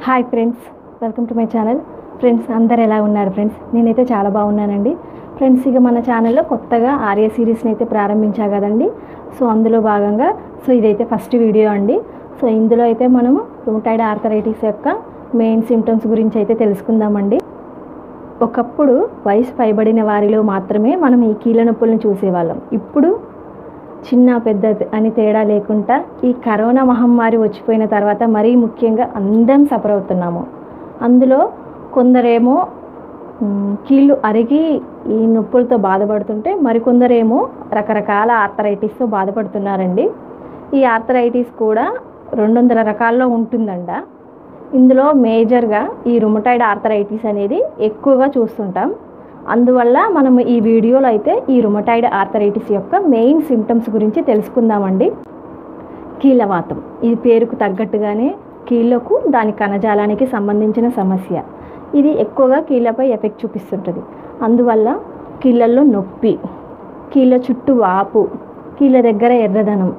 Hi friends, welcome to my channel. Friends అందరు ఎలా ఉన్నారు ఫ్రెండ్స్? నేనైతే చాలా బాగున్నానండి. ఫ్రెండ్స్ ఇక మన ఛానల్లో కొత్తగా ఆర్య సిరీస్ని అయితే ప్రారంభించా కదండి. సో అందులో భాగంగా ఇదైతే ఫస్ట్ వీడియో అండి. సో ఇందులో అయితే మనము రుమటాయిడ్ ఆర్థరైటిస్ యొక్క మెయిన్ సిమ్టమ్స్ గురించి అయితే తెలుసుకుందామండి. ఒకప్పుడు వయసు పైబడిన వారిలో మాత్రమే మనం ఈ కీళ్ళ నొప్పులను చూసేవాళ్ళం. ఇప్పుడు చిన్న పెద్ద అని తేడా లేకుండా ఈ కరోనా మహమ్మారి వచ్చిపోయిన తర్వాత మరీ ముఖ్యంగా అందరం సఫర్ అవుతున్నాము. అందులో కొందరేమో కీళ్ళు అరిగి ఈ నొప్పులతో బాధపడుతుంటే మరికొందరేమో రకరకాల ఆర్థరైటిస్తో బాధపడుతున్నారండి. ఈ ఆర్థరైటిస్ కూడా 200 రకాల్లో ఉంటుందంట. ఇందులో మేజర్గా ఈ రుమటాయిడ్ ఆర్థరైటిస్ అనేది ఎక్కువగా చూస్తుంటాం. అందువల్ల మనం ఈ వీడియోలో అయితే ఈ రుమటాయిడ్ ఆర్థరైటిస్ యొక్క మెయిన్ సిమ్టమ్స్ గురించి తెలుసుకుందామండి. కీళ్ళవాతం, ఇది పేరుకు తగ్గట్టుగానే కీళ్ళకు దాని కణజాలానికి సంబంధించిన సమస్య. ఇది ఎక్కువగా కీళ్ళపై ఎఫెక్ట్ చూపిస్తుంటుంది. అందువల్ల కీళ్ళల్లో నొప్పి, కీళ్ళ చుట్టూ వాపు, కీళ్ళ దగ్గర ఎర్రదనం,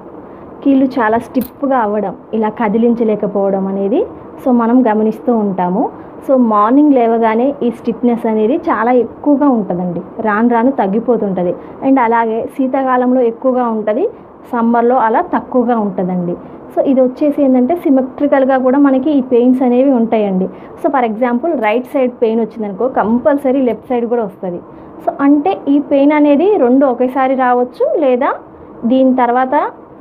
కీళ్ళు చాలా స్టిఫ్గా అవ్వడం, ఇలా కదిలించలేకపోవడం అనేది మనం గమనిస్తూ ఉంటాము. మార్నింగ్ లేవగానే ఈ స్టిఫ్నెస్ అనేది చాలా ఎక్కువగా ఉంటుందండి. రాను రాను తగ్గిపోతుంటుంది. అండ్ అలాగే శీతాకాలంలో ఎక్కువగా ఉంటుంది, సమ్మర్లో అలా తక్కువగా ఉంటుందండి. ఇది వచ్చేసి ఏంటంటే సిమెట్రికల్గా కూడా మనకి ఈ పెయిన్స్ అనేవి ఉంటాయండి. For example right side pain వచ్చిందనుకో కంపల్సరీ లెఫ్ట్ సైడ్ కూడా వస్తుంది. అంటే ఈ పెయిన్ అనేది రెండు ఒకేసారి రావచ్చు, లేదా దీని తర్వాత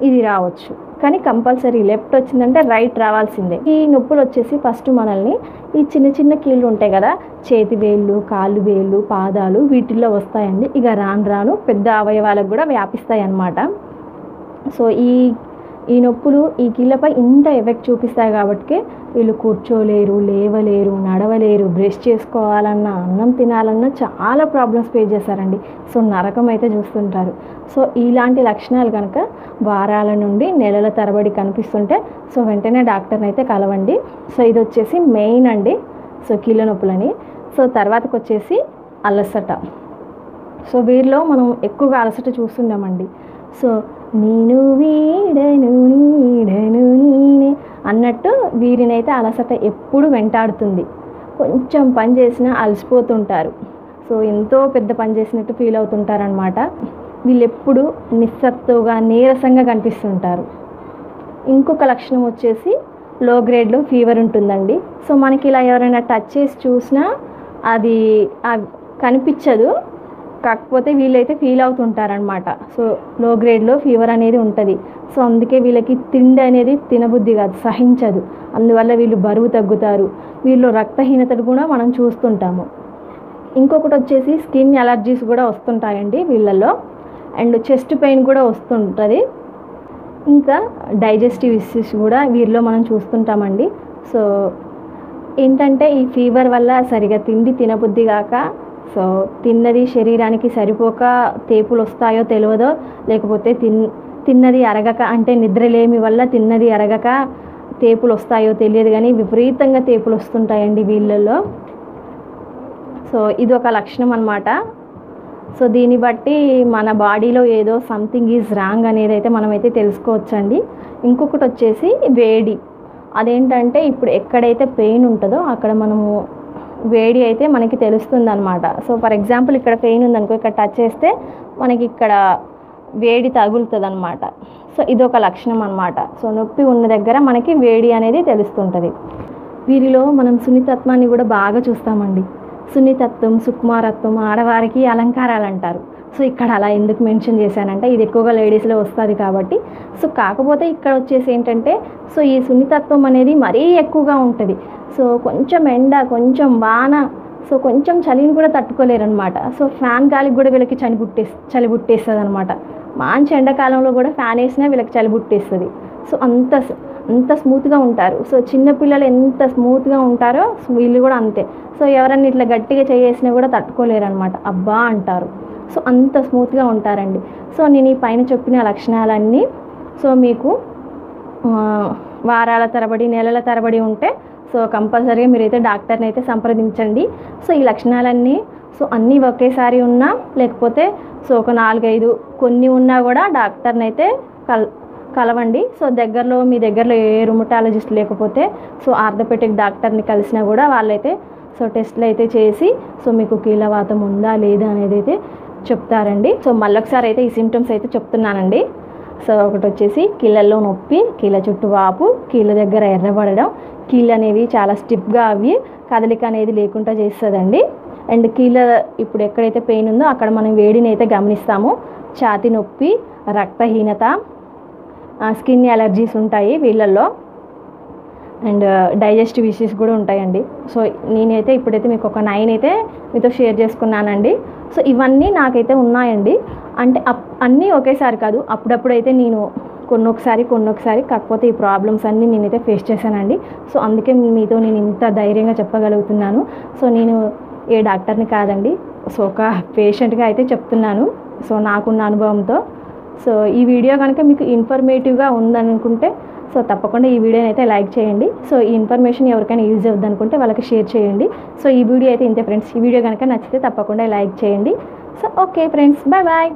ఇది రావచ్చు, కానీ కంపల్సరీ లెఫ్ట్ వచ్చిందంటే రైట్ రావాల్సిందే. ఈ నొప్పులు వచ్చేసి ఫస్ట్ మనల్ని ఈ చిన్న చిన్న కీళ్ళు ఉంటాయి కదా, చేతి వేళ్ళు, కాళ్ళు వేళ్ళు, పాదాలు, వీటిల్లో వస్తాయండి. ఇక రాను రాను పెద్ద అవయవాలకు కూడా వ్యాపిస్తాయి అన్నమాట. ఈ నొప్పులు ఈ కీళ్ళపై ఇంత ఎఫెక్ట్ చూపిస్తాయి కాబట్టి వీళ్ళు కూర్చోలేరు, లేవలేరు, నడవలేరు, బ్రష్ చేసుకోవాలన్నా, అన్నం తినాలన్నా చాలా ప్రాబ్లమ్స్ ఫేస్ చేస్తారండి. నరకం అయితే చూస్తుంటారు. ఇలాంటి లక్షణాలు కనుక వారాల నుండి నెలల తరబడి కనిపిస్తుంటే వెంటనే డాక్టర్ని అయితే కలవండి. ఇది వచ్చేసి మెయిన్ అండి కీళ్ళ నొప్పులని. తర్వాతకు వచ్చేసి అలసట. వీరిలో మనం ఎక్కువగా అలసట చూస్తున్నామండి. నేను వీడను నీడను నీనే అన్నట్టు వీరినైతే అలసట ఎప్పుడు వెంటాడుతుంది. కొంచెం పని చేసినా అలసిపోతుంటారు. ఎంతో పెద్ద పని చేసినట్టు ఫీల్ అవుతుంటారనమాట. వీళ్ళు ఎప్పుడు నిస్సత్తుగా నీరసంగా కనిపిస్తుంటారు. ఇంకొక లక్షణం వచ్చేసి లో గ్రేడ్లో ఫీవర్ ఉంటుందండి. మనకి ఇలా ఎవరైనా టచ్ చేసి చూసినా అది కనిపించదు, కాకపోతే వీళ్ళైతే ఫీల్ అవుతుంటారనమాట. లో గ్రేడ్లో ఫీవర్ అనేది ఉంటుంది. అందుకే వీళ్ళకి తిండి అనేది తినబుద్ధి కాదు, సహించదు. అందువల్ల వీళ్ళు బరువు తగ్గుతారు. వీళ్ళు రక్తహీనతను కూడా మనం చూస్తుంటాము. ఇంకొకటి వచ్చేసి స్కిన్ అలర్జీస్ కూడా వస్తుంటాయండి వీళ్ళల్లో. అండ్ చెస్ట్ పెయిన్ కూడా వస్తుంటుంది. ఇంకా డైజెస్టివ్ ఇష్యూస్ కూడా వీరిలో మనం చూస్తుంటామండి. ఏంటంటే ఈ ఫీవర్ వల్ల సరిగా తిండి తినబుద్ధి కాక తిన్నది శరీరానికి సరిపోక తేపులు వస్తాయో తెలియదో, లేకపోతే తిన్నది అరగక, అంటే నిద్రలేమి వల్ల తిన్నది అరగక తేపులు వస్తాయో తెలియదు, కానీ విపరీతంగా తేపులు వస్తుంటాయండి వీళ్ళల్లో. ఇది ఒక లక్షణం అన్నమాట. దీన్ని బట్టి మన బాడీలో ఏదో సంథింగ్ ఈజ్ రాంగ్ అనేది అయితే మనమైతే తెలుసుకోవచ్చండి. ఇంకొకటి వచ్చేసి వేడి. అదేంటంటే ఇప్పుడు ఎక్కడైతే పెయిన్ ఉంటుందో అక్కడ మనము వేడి అయితే మనకి తెలుస్తుంది అనమాట. ఫర్ ఎగ్జాంపుల్ ఇక్కడ పెయిన్ ఉందనుకో, ఇక్కడ టచ్ చేస్తే మనకి ఇక్కడ వేడి తగులుతుంది అనమాట. ఇది ఒక లక్షణం అనమాట. నొప్పి ఉన్న దగ్గర మనకి వేడి అనేది తెలుస్తుంటుంది. వీరిలో మనం సున్నితత్వాన్ని కూడా బాగా చూస్తామండి. సున్నితత్వం, సుకుమారత్వం ఆడవారికి అలంకారాలు అంటారు. ఇక్కడ అలా ఎందుకు మెన్షన్ చేశానంటే ఇది ఎక్కువగా లేడీస్లో వస్తుంది కాబట్టి. కాకపోతే ఇక్కడ వచ్చేసి ఏంటంటే ఈ సున్నితత్వం అనేది మరీ ఎక్కువగా ఉంటుంది. కొంచెం ఎండ, కొంచెం వాన, కొంచెం చలిని కూడా తట్టుకోలేరు అనమాట. ఫ్యాన్ గాలికి కూడా వీళ్ళకి చలి పుట్టేస్తుంది అనమాట. మంచి ఎండాకాలంలో కూడా ఫ్యాన్ వేసినా వీళ్ళకి చలి పుట్టేస్తుంది. అంత స్మూత్గా ఉంటారు. చిన్నపిల్లలు ఎంత స్మూత్గా ఉంటారో వీళ్ళు కూడా అంతే. ఎవరన్నా ఇట్లా గట్టిగా చేసినా కూడా తట్టుకోలేరు అనమాట, అబ్బా అంటారు. అంత స్మూత్గా ఉంటారండి. నేను ఈ పైన చెప్పిన లక్షణాలన్నీ మీకు వారాల తరబడి నెలల తరబడి ఉంటే కంపల్సరీగా మీరైతే డాక్టర్ని అయితే సంప్రదించండి. ఈ లక్షణాలన్నీ అన్నీ ఒకేసారి ఉన్నా, లేకపోతే ఒక 4-5 కొన్ని ఉన్నా కూడా డాక్టర్ని అయితే కలవండి. సో దగ్గరలో మీ దగ్గరలో ఏ రుమటాలజిస్ట్ లేకపోతే సో ఆర్థోపెడిక్ డాక్టర్ని కలిసినా కూడా వాళ్ళైతే సో టెస్ట్లు అయితే చేసి సో మీకు కీళ్ళవాతం ఉందా లేదా అనేది అయితే చెప్తారండి. సో మళ్ళొకసారి అయితే ఈ సిమ్టమ్స్ అయితే చెప్తున్నానండి. సో ఒకటి వచ్చేసి కీళ్ళల్లో నొప్పి, కీళ్ళ చుట్టూ వాపు, కీళ్ళ దగ్గర ఎర్రబడడం, కీళ్ళు అనేవి చాలా స్టిఫ్గా అవి కదలిక అనేది లేకుండా చేస్తుందండి. అండ్ కీళ్ళ ఇప్పుడు ఎక్కడైతే పెయిన్ ఉందో అక్కడ మనం వేడిని అయితే గమనిస్తాము. ఛాతీ నొప్పి, రక్తహీనత, స్కిన్ అలర్జీస్ ఉంటాయి వీళ్ళల్లో, అండ్ డైజెస్టివ్ ఇష్యూస్ కూడా ఉంటాయండి. సో నేనైతే ఇప్పుడైతే మీకు ఒక 9 అయితే మీతో షేర్ చేసుకున్నానండి. సో ఇవన్నీ నాకైతే ఉన్నాయండి. అంటే అన్నీ ఒకేసారి కాదు, అప్పుడప్పుడైతే నేను కొన్నొకసారి కాకపోతే ఈ ప్రాబ్లమ్స్ అన్నీ నేనైతే ఫేస్ చేశానండి. సో అందుకే మీతో నేను ఇంత ధైర్యంగా చెప్పగలుగుతున్నాను. సో నేను ఏ డాక్టర్ని కాదండి, సో ఒక పేషెంట్గా అయితే చెప్తున్నాను సో నాకున్న అనుభవంతో. సో ఈ వీడియో కనుక మీకు ఇన్ఫర్మేటివ్గా ఉందనుకుంటే సో తప్పకుండా ఈ వీడియోని అయితే లైక్ చేయండి. సో ఈ ఇన్ఫర్మేషన్ ఎవరికైనా యూజ్ అవుద్ది అనుకుంటే వాళ్ళకి షేర్ చేయండి. సో ఈ వీడియో అయితే ఇంతే ఫ్రెండ్స్. ఈ వీడియో కనుక నచ్చితే తప్పకుండా లైక్ చేయండి. So okay friends, bye bye.